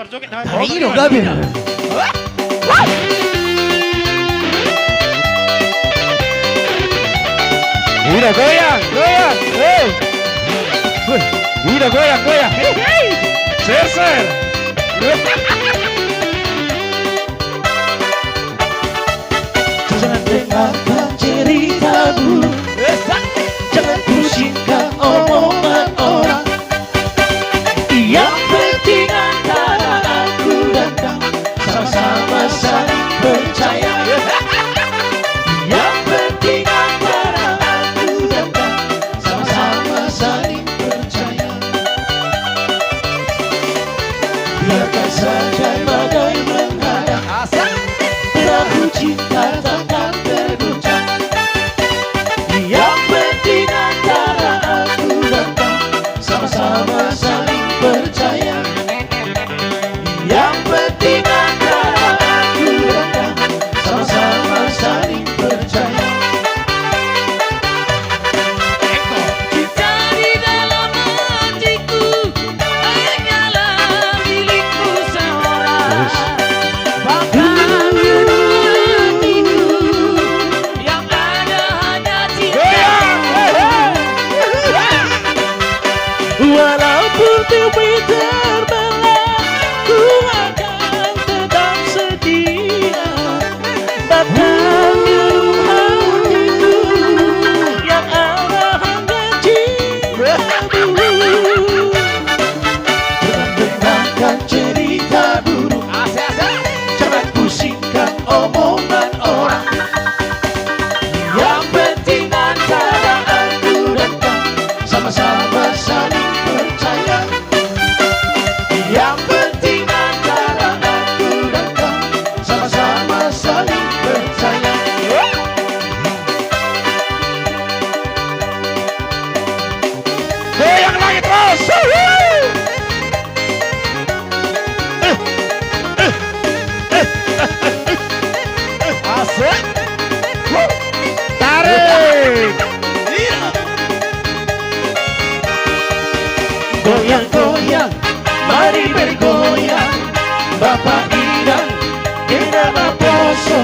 berjoget. Ini dong Gabi. Udah goyang, goyang. Udah goyang, goyang. Ser. Jangan dengarkan ceritamu, jangan pusingkan omongan orang. Yang penting antara aku dan kamu sama-sama saling percaya. Yang penting antara aku dan kamu sama-sama saling percaya. Biarkan saja badai menghadang, perahu cinta takkan terguncang. Yang penting antara aku dan kamu sama-sama saling percaya. Yang penting antara aku dan kamu sama-sama saling percaya. Cinta di dalam hatiku hanyalah milikku seorang. Bahkan hatiku yang ada hanya cinta. Walaupun bumi terbelah, ku akan tetap setia. Bahkan hatiku yang ada hanya cinta. Jangan dengarkan cerita buruk, jangan pusingkan omongan orang. Yang penting antara aku dan kamu sama-sama saling percaya. Yang penting antara aku dan kamu sama-sama saling percaya. Goyang lagi terus. Asik. Tarik. Goyang-goyang, mari bergoyang. Bapak Idang, Indra Poso,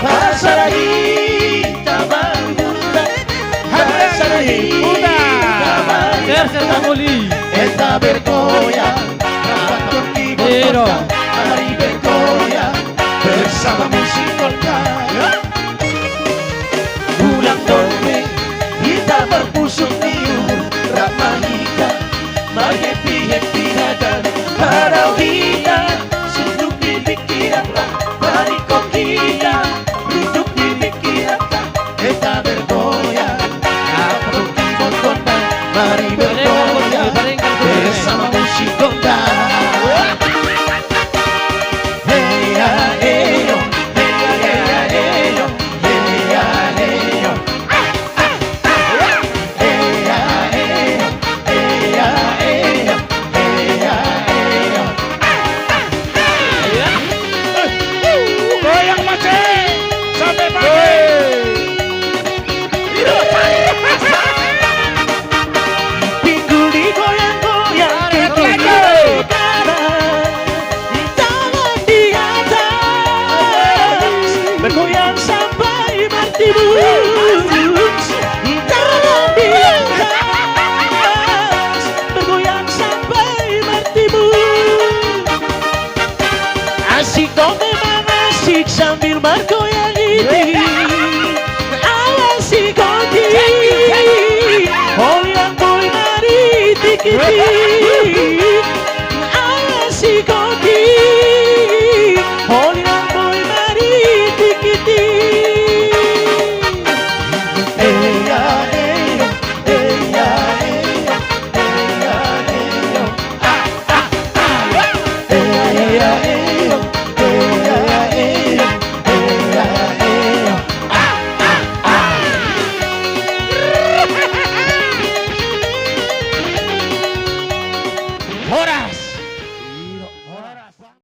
Hasarahita Bangunan, Hasarahita Bangunan. Eta bergoyang, rapat pergi bergoyang. Mari bergoyang bersama musik golkar. Ulang dongeng, kita berpusuk tiur, Ramahita, mari happy hadan. Harau kita, suduk di pikiranlah, mari kau kita, duduk di pikiranlah. Kita bergoyang, apa pergi bergoyang, mari bergoyang bersama musik golkar. Hey ya hey yo, hey ya hey yo, hey ya hey yo. Hey ya hey yo, hey ya hey yo, hey ya hey yo. Goyang macet sampai pagi. Pinggul digoyang-goyang, kaki di kanan, tangan di atas, bergoyang sampai bertimbun. Tangan di atas, bergoyang sampai bertimbun. Asik kok memang asik sambil bergoyang ini. Awasi kau di, oh yang boy mari dikit.